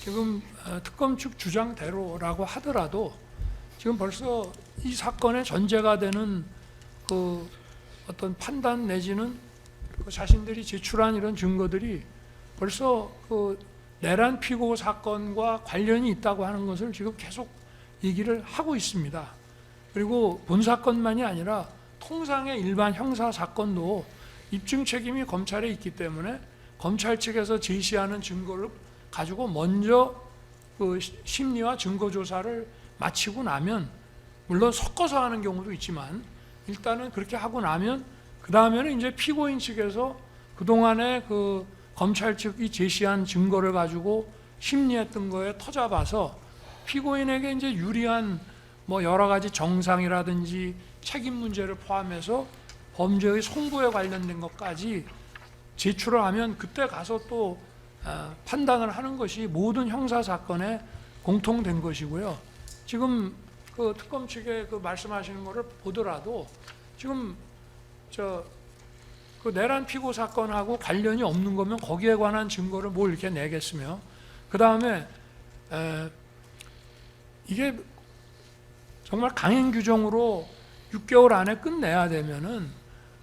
지금 특검 측 주장대로라고 하더라도 지금 벌써 이 사건의 전제가 되는 그 어떤 판단 내지는 그 자신들이 제출한 이런 증거들이 벌써 그 내란 피고 사건과 관련이 있다고 하는 것을 지금 계속 얘기를 하고 있습니다. 그리고 본 사건만이 아니라 통상의 일반 형사 사건도 입증 책임이 검찰에 있기 때문에 검찰 측에서 제시하는 증거를 가지고 먼저 그 심리와 증거 조사를 마치고 나면, 물론 섞어서 하는 경우도 있지만 일단은 그렇게 하고 나면 그 다음에는 이제 피고인 측에서 그동안에 그 검찰 측이 제시한 증거를 가지고 심리했던 거에 터잡아서 피고인에게 이제 유리한 뭐 여러 가지 정상이라든지 책임 문제를 포함해서 범죄의 송구에 관련된 것까지 제출을 하면 그때 가서 또 판단을 하는 것이 모든 형사 사건에 공통된 것이고요. 지금 그 특검 측의 그 말씀하시는 거를 보더라도 지금 그 내란 피고 사건하고 관련이 없는 거면 거기에 관한 증거를 뭘 이렇게 내겠으며, 그 다음에 이게 정말 강행 규정으로 6개월 안에 끝내야 되면은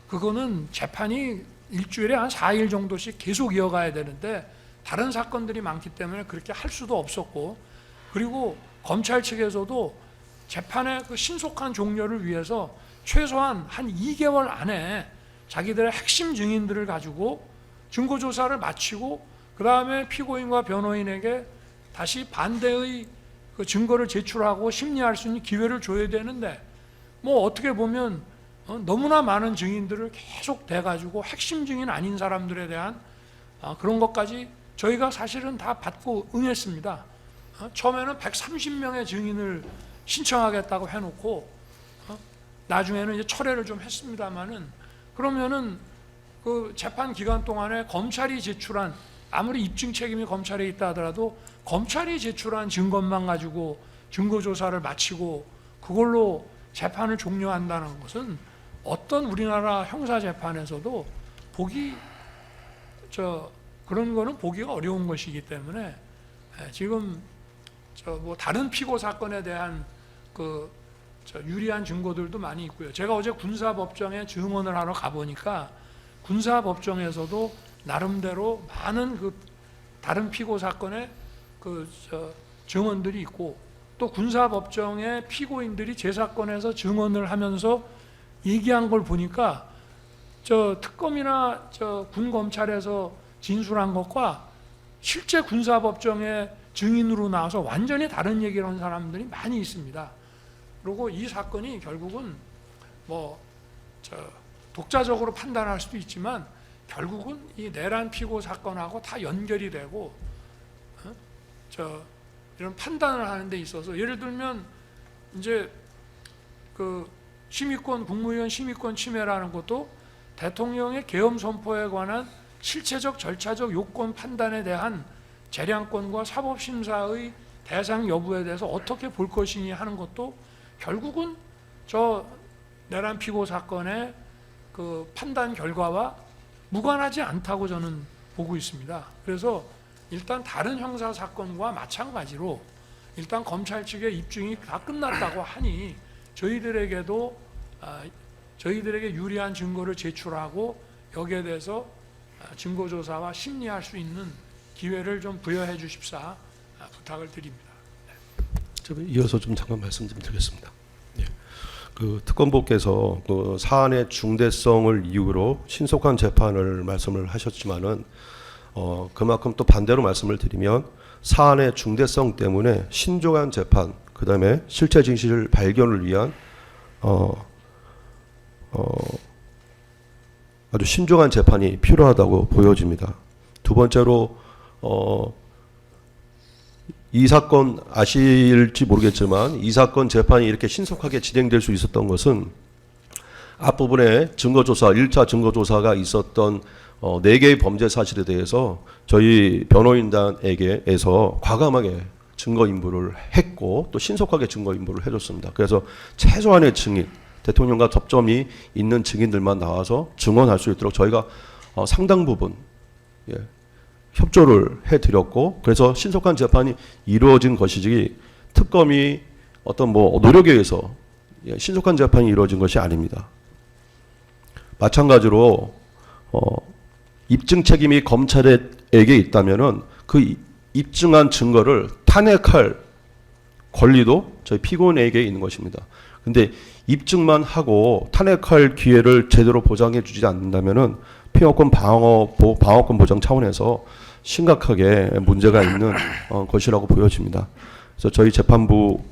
그거는 재판이 일주일에 한 4일 정도씩 계속 이어가야 되는데 다른 사건들이 많기 때문에 그렇게 할 수도 없었고, 그리고 검찰 측에서도 재판의 그 신속한 종료를 위해서 최소한 한 2개월 안에 자기들의 핵심 증인들을 가지고 증거 조사를 마치고 그 다음에 피고인과 변호인에게 다시 반대의 그 증거를 제출하고 심리할 수 있는 기회를 줘야 되는데, 뭐 어떻게 보면 너무나 많은 증인들을 계속 대가지고 핵심 증인 아닌 사람들에 대한 그런 것까지 저희가 사실은 다 받고 응했습니다. 처음에는 130명의 증인을 신청하겠다고 해놓고 나중에는 이제 철회를 좀 했습니다만은, 그러면은 그 재판 기간 동안에 검찰이 제출한, 아무리 입증 책임이 검찰에 있다 하더라도 검찰이 제출한 증거만 가지고 증거 조사를 마치고 그걸로 재판을 종료한다는 것은 어떤 우리나라 형사 재판에서도 그런 거는 보기가 어려운 것이기 때문에 지금 뭐 다른 피고 사건에 대한 유리한 증거들도 많이 있고요. 제가 어제 군사법정에 증언을 하러 가보니까 군사법정에서도 나름대로 많은 그 다른 피고 사건의 증언들이 있고, 또 군사법정의 피고인들이 제 사건에서 증언을 하면서 얘기한 걸 보니까 특검이나 군검찰에서 진술한 것과 실제 군사법정의 증인으로 나와서 완전히 다른 얘기를 한 사람들이 많이 있습니다. 그리고 이 사건이 결국은 독자적으로 판단할 수도 있지만 결국은 이 내란 피고 사건하고 다 연결이 되고 이런 판단을 하는 데 있어서, 예를 들면 이제 그 심의권, 국무위원 심의권 침해라는 것도 대통령의 계엄 선포에 관한 실체적 절차적 요건 판단에 대한 재량권과 사법심사의 대상 여부에 대해서 어떻게 볼 것이니 하는 것도 결국은 내란 피고 사건의 그 판단 결과와 무관하지 않다고 저는 보고 있습니다. 그래서 일단 다른 형사 사건과 마찬가지로 일단 검찰 측의 입증이 다 끝났다고 하니 저희들에게도 저희들에게 유리한 증거를 제출하고 여기에 대해서 증거 조사와 심리할 수 있는 기회를 좀 부여해 주십사 부탁을 드립니다. 이어서 좀 잠깐 말씀 좀 드리겠습니다. 그 특검보께서 그 사안의 중대성을 이유로 신속한 재판을 말씀을 하셨지만은 그만큼 또 반대로 말씀을 드리면 사안의 중대성 때문에 신중한 재판, 그 다음에 실체 진실 발견을 위한 아주 신중한 재판이 필요하다고 보여집니다. 두 번째로 이 사건 아실지 모르겠지만 이 사건 재판이 이렇게 신속하게 진행될 수 있었던 것은 앞부분에 증거조사, 1차 증거조사가 있었던 4개의 범죄 사실에 대해서 저희 변호인단에게서 과감하게 증거 인부를 했고 또 신속하게 증거 인부를 해줬습니다. 그래서 최소한의 증인, 대통령과 접점이 있는 증인들만 나와서 증언할 수 있도록 저희가 상당 부분 협조를 해드렸고 그래서 신속한 재판이 이루어진 것이지 특검이 어떤 뭐 노력에 의해서 신속한 재판이 이루어진 것이 아닙니다. 마찬가지로 입증 책임이 검찰에게 있다면은 그 입증한 증거를 탄핵할 권리도 저희 피고인에게 있는 것입니다. 근데 입증만 하고 탄핵할 기회를 제대로 보장해 주지 않는다면은 피해권 방어권 보장 차원에서 심각하게 문제가 있는 것이라고 보여집니다. 그래서 저희 재판부께서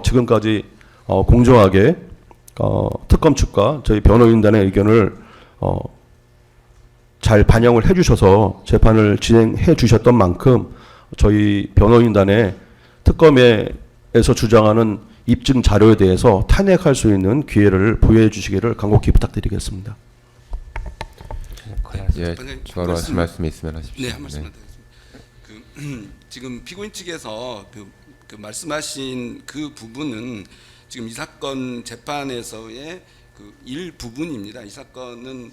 지금까지 공정하게 특검 측과 저희 변호인단의 의견을 잘 반영을 해주셔서 재판을 진행해 주셨던 만큼 저희 변호인단의 특검에서 주장하는 입증 자료에 대해서 탄핵할 수 있는 기회를 부여해 주시기를 간곡히 부탁드리겠습니다. 예, 추가로 하실 말씀이 있으면 하십시오. 네, 한 말씀만 드리겠습니다. 지금 피고인 측에서 그 말씀하신 그 부분은 지금 이 사건 재판에서의 그 일부분입니다. 이 사건은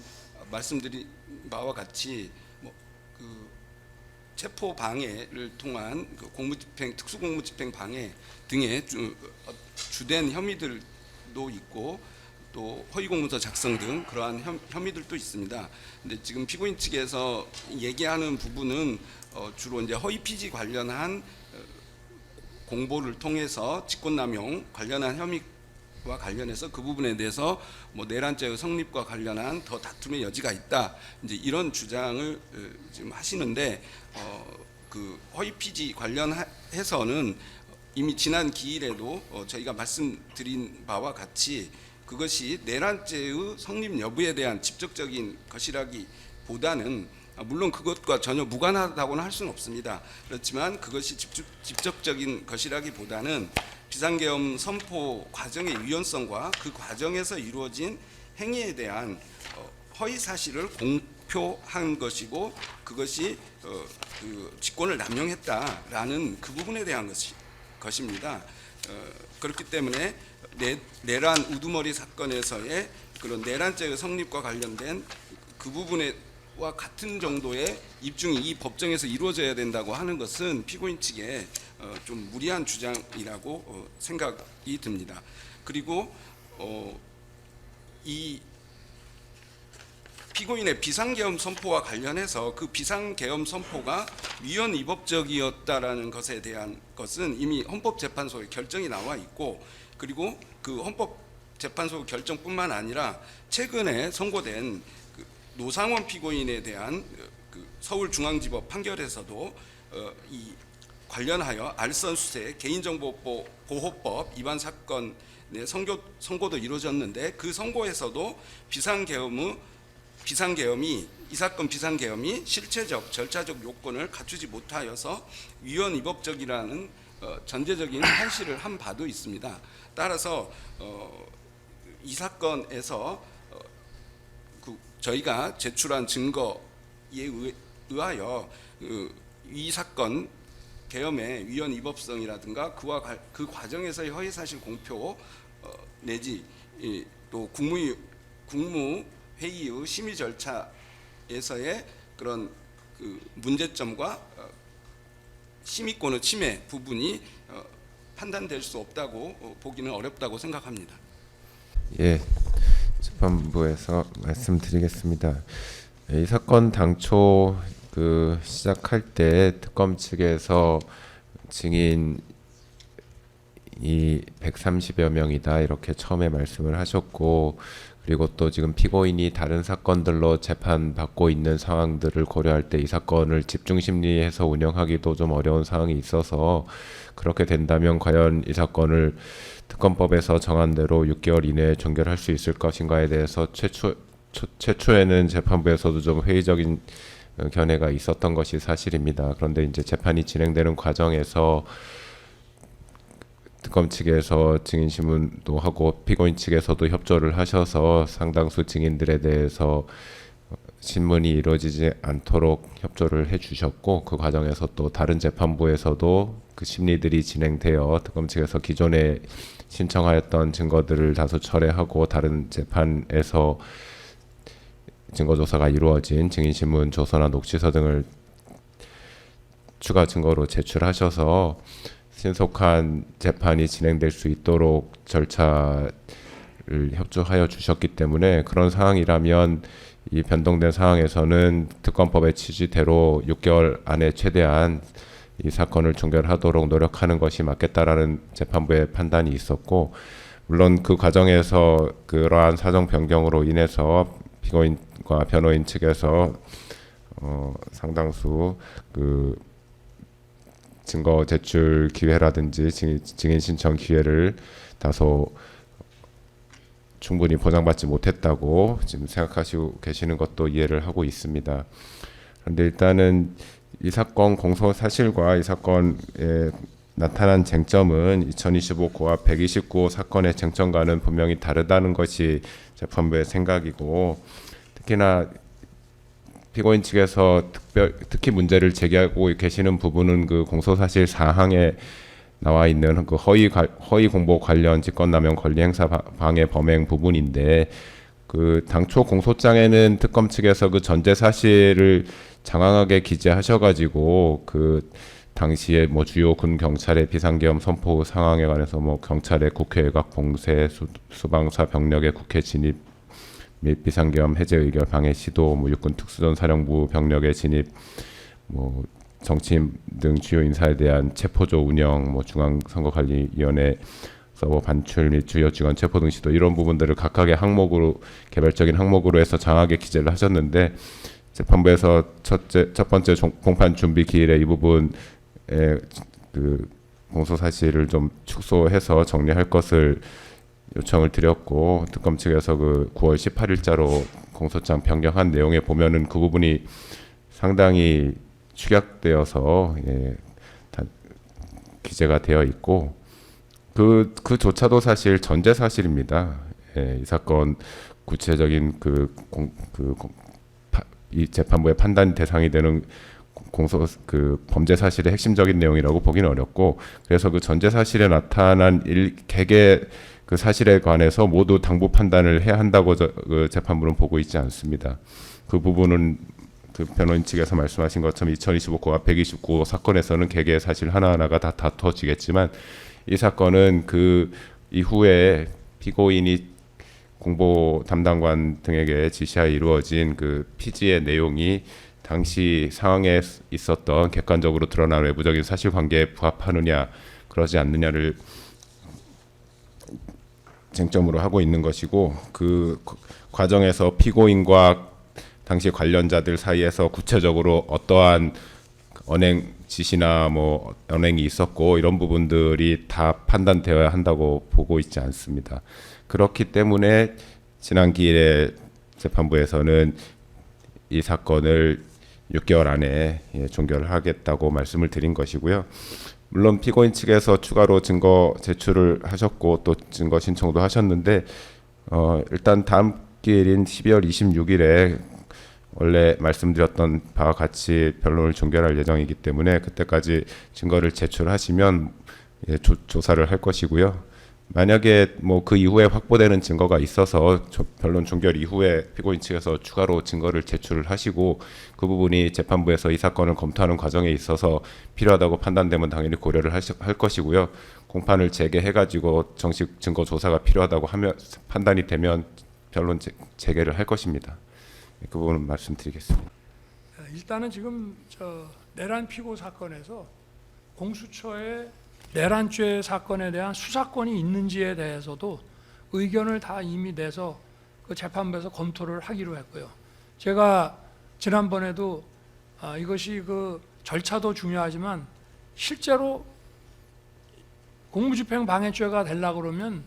말씀드린 바와 같이 그 체포 방해를 통한 그 공무집행 특수공무집행 방해 등의 주된 혐의들도 있고 또 허위공문서 작성 등 그러한 혐의들도 있습니다. 근데 지금 피고인 측에서 얘기하는 부분은 주로 이제 허위 피지 관련한 공보를 통해서 직권남용 관련한 혐의와 관련해서 그 부분에 대해서 뭐 내란죄의 성립과 관련한 더 다툼의 여지가 있다. 이제 이런 주장을 지금 하시는데 그 허위 피지 관련해서는 이미 지난 기일에도 저희가 말씀드린 바와 같이 그것이 내란죄의 성립 여부에 대한 직접적인 것이라기보다는 물론 그것과 전혀 무관하다고는 할 수는 없습니다. 그렇지만 그것이 직접적인 것이라기보다는 비상계엄 선포 과정의 유연성과 그 과정에서 이루어진 행위에 대한 허위 사실을 공표한 것이고 그것이 그 직권을 남용했다라는 그 부분에 대한 것입니다. 그렇기 때문에 내란 우두머리 사건에서의 그런 내란죄의 성립과 관련된 그 부분과 같은 정도의 입증이 이 법정에서 이루어져야 된다고 하는 것은 피고인 측에 좀 무리한 주장이라고 생각이 듭니다. 그리고 이 피고인의 비상계엄 선포와 관련해서 그 비상계엄 선포가 위헌 위법적이었다라는 것에 대한 것은 이미 헌법재판소에 결정이 나와 있고 그리고 그 헌법재판소 결정뿐만 아니라 최근에 선고된 그 노상원 피고인에 대한 그 서울중앙지법 판결에서도 이 관련하여 알선수재 개인정보보호법 위반 사건의 선고도 이루어졌는데 그 선고에서도 비상계엄이 이 사건 비상계엄이 실체적 절차적 요건을 갖추지 못하여서 위헌 위법적이라는 전제적인 판시를 한 바도 있습니다. 따라서 이 사건에서 저희가 제출한 증거에 의하여 이 사건 계엄의 위헌 위법성이라든가 그 과정에서의 허위사실 공표 내지 또 국무회의의 심의 절차에서의 그런 그 문제점과 심의권의 침해 부분이 판단될 수 없다고 보기는 어렵다고 생각합니다. 예, 재판부에서 말씀드리겠습니다. 이 사건 당초 그 시작할 때 특검 측에서 증인이 130여 명이다 이렇게 처음에 말씀을 하셨고 그리고 또 지금 피고인이 다른 사건들로 재판받고 있는 상황들을 고려할 때 이 사건을 집중심리해서 운영하기도 좀 어려운 상황이 있어서 그렇게 된다면 과연 이사건을 특검법에서 정한 대로 6개월 이내에 종결할 수 있을 것인가에 대해서 최초에는 재판부에서도 좀 회의적인 견해가 있었던 것이 사실입니다. 그런데 이제 재판이 진행되는 과정에서 특검 측에서 증인신문도 하고 피고인 측에서도 협조를 하셔서 상당수 증인들에 대해서 신문이 이루어지지 않도록 협조를 해주셨고 그 과정에서 또 다른 재판부에서도 그 심리들이 진행되어 특검 측에서 기존에 신청하였던 증거들을 다수 철회하고 다른 재판에서 증거조사가 이루어진 증인신문, 조서나 녹취서 등을 추가 증거로 제출하셔서 신속한 재판이 진행될 수 있도록 절차를 협조하여 주셨기 때문에, 그런 상황이라면 이 변동된 상황에서는 특검법의 취지대로 6개월 안에 최대한 이 사건을 종결하도록 노력하는 것이 맞겠다라는 재판부의 판단이 있었고, 물론 그 과정에서 그러한 사정 변경으로 인해서 피고인과 변호인 측에서 상당수 그 증거 제출 기회라든지 증인 신청 기회를 다소 충분히 보장받지 못했다고 지금 생각하시고 계시는 것도 이해를 하고 있습니다. 그런데 일단은 이 사건 공소 사실과 이 사건에 나타난 쟁점은 2025 고압 129호 사건의 쟁점과는 분명히 다르다는 것이 재판부의 생각이고, 특히나 피고인 측에서 특히 문제를 제기하고 계시는 부분은 그 공소사실 사항에 나와 있는 그 허위 공보 관련 직권남용 권리행사 방해 범행 부분인데, 그 당초 공소장에는 특검 측에서 그 전제 사실을 장황하게 기재하셔가지고 그 당시에 뭐 주요 군 경찰의 비상계엄 선포 상황에 관해서 뭐 경찰의 국회 외곽 봉쇄, 수방사 병력의 국회 진입 및 비상계엄 해제 의결 방해 시도, 뭐 육군 특수전 사령부 병력의 진입, 뭐 정치인 등 주요 인사에 대한 체포조 운영, 뭐 중앙선거관리위원회 서버 반출 및 주요 직원 체포 등 시도, 이런 부분들을 각각의 항목으로 개별적인 항목으로 해서 장하게 기재를 하셨는데, 재판부에서 첫 번째 공판 준비 기일에 이 부분에 그 공소 사실을 좀 축소해서 정리할 것을 요청을 드렸고, 특검 측에서 그 9월 18일자로 공소장 변경한 내용에 보면은 그 부분이 상당히 축약되어서 기재가 되어 있고, 그조차도 사실 전제 사실입니다. 이 사건 구체적인 이 재판부의 판단 대상이 되는 공소 범죄 사실의 핵심적인 내용이라고 보기는 어렵고, 그래서 그 전제 사실에 나타난 개개 그 사실에 관해서 모두 당부 판단을 해야 한다고 그 재판부는 보고 있지 않습니다. 그 부분은 그 변호인 측에서 말씀하신 것처럼 2025 고압 129 사건에서는 개개의 사실 하나하나가 다 다퉈지겠지만, 이 사건은 그 이후에 피고인이 공보 담당관 등에게 지시하여 이루어진 그 피지의 내용이 당시 상황에 있었던 객관적으로 드러난 외부적인 사실관계에 부합하느냐 그러지 않느냐를 쟁점으로 하고 있는 것이고, 그 과정에서 피고인과 당시 관련자들 사이에서 구체적으로 어떠한 언행 지시나 뭐 언행이 있었고, 이런 부분들이 다 판단되어야 한다고 보고 있지 않습니다. 그렇기 때문에 지난 기일에 재판부에서는 이 사건을 6개월 안에 종결하겠다고 말씀을 드린 것이고요. 물론 피고인 측에서 추가로 증거 제출을 하셨고 또 증거 신청도 하셨는데, 일단 다음 기일인 12월 26일에 원래 말씀드렸던 바와 같이 변론을 종결할 예정이기 때문에 그때까지 증거를 제출하시면 조사를 할 것이고요. 만약에 뭐 그 이후에 확보되는 증거가 있어서 변론 종결 이후에 피고인 측에서 추가로 증거를 제출을 하시고, 그 부분이 재판부에서 이 사건을 검토하는 과정에 있어서 필요하다고 판단되면 당연히 고려를 할 것이고요. 공판을 재개해가지고 정식 증거 조사가 필요하다고 하면 판단이 되면 변론 재개를 할 것입니다. 그 부분은 말씀드리겠습니다. 일단은 지금 내란 피고 사건에서 공수처에 내란죄 사건에 대한 수사권이 있는지에 대해서도 의견을 다 이미 내서 그 재판부에서 검토를 하기로 했고요. 제가 지난번에도 이것이 그 절차도 중요하지만 실제로 공무집행 방해죄가 되려고 그러면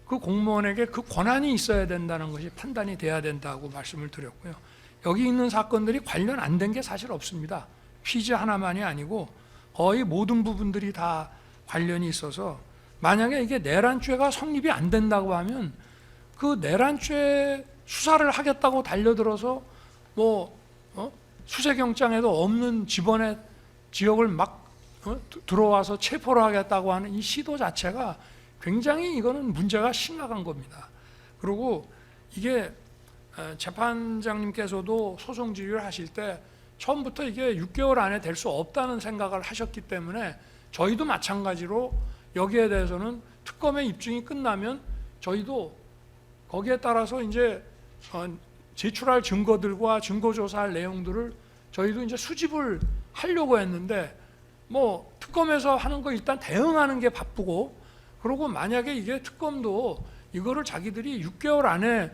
그 공무원에게 그 권한이 있어야 된다는 것이 판단이 돼야 된다고 말씀을 드렸고요. 여기 있는 사건들이 관련 안 된 게 사실 없습니다. 피지 하나만이 아니고 거의 모든 부분들이 다 관련이 있어서, 만약에 이게 내란죄가 성립이 안 된다고 하면 그 내란죄 수사를 하겠다고 달려들어서 뭐 수색영장에도 없는 집원의 지역을 막 들어와서 체포를 하겠다고 하는 이 시도 자체가 굉장히 이거는 문제가 심각한 겁니다. 그리고 이게 재판장님께서도 소송 지휘를 하실 때 처음부터 이게 6개월 안에 될 수 없다는 생각을 하셨기 때문에 저희도 마찬가지로 여기에 대해서는 특검의 입증이 끝나면 저희도 거기에 따라서 이제 제출할 증거들과 증거조사할 내용들을 저희도 이제 수집을 하려고 했는데 뭐 특검에서 하는 거 일단 대응하는 게 바쁘고 그리고 만약에 이게 특검도 이거를 자기들이 6개월 안에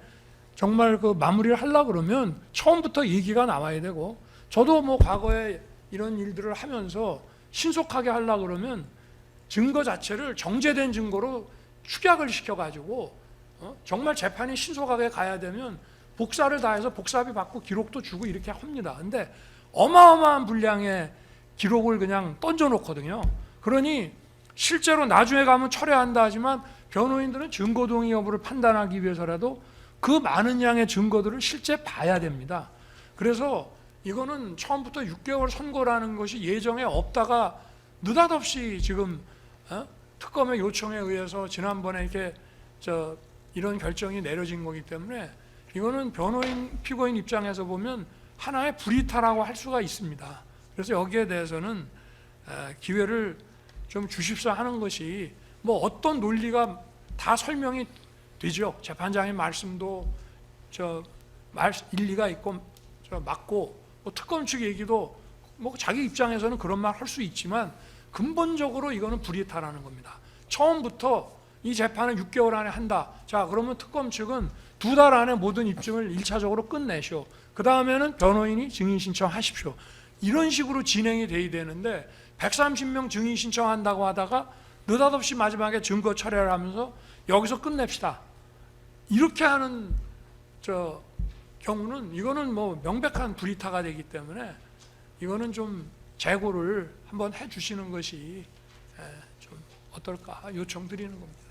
정말 그 마무리를 하려고 그러면 처음부터 얘기가 나와야 되고 저도 뭐 과거에 이런 일들을 하면서 신속하게 하려고 그러면 증거 자체를 정제된 증거로 축약을 시켜가지고 정말 재판이 신속하게 가야 되면 복사를 다 해서 복사비 받고 기록도 주고 이렇게 합니다. 근데 어마어마한 분량의 기록을 그냥 던져놓거든요. 그러니 실제로 나중에 가면 철회한다 하지만 변호인들은 증거동의 여부를 판단하기 위해서라도 그 많은 양의 증거들을 실제 봐야 됩니다. 그래서 이거는 처음부터 6개월 선고라는 것이 예정에 없다가 느닷없이 지금 특검의 요청에 의해서 지난번에 이렇게 이런 결정이 내려진 거기 때문에 이거는 변호인, 피고인 입장에서 보면 하나의 불이탈하고 할 수가 있습니다. 그래서 여기에 대해서는 기회를 좀 주십사 하는 것이 뭐 어떤 논리가 다 설명이 되죠. 재판장의 말씀도 일리가 있고 맞고 뭐 특검 측 얘기도 뭐 자기 입장에서는 그런 말 할 수 있지만 근본적으로 이거는 불이탈하는 겁니다. 처음부터 이 재판을 6개월 안에 한다. 자, 그러면 특검 측은 2달 안에 모든 입증을 1차적으로 끝내시오. 그 다음에는 변호인이 증인 신청하십시오. 이런 식으로 진행이 돼야 되는데 130명 증인 신청한다고 하다가 느닷없이 마지막에 증거 철회를 하면서 여기서 끝냅시다. 이렇게 하는 경우는 이거는 뭐 명백한 불이타가 되기 때문에 이거는 좀 재고를 한번 해주시는 것이 좀 어떨까 요청드리는 겁니다.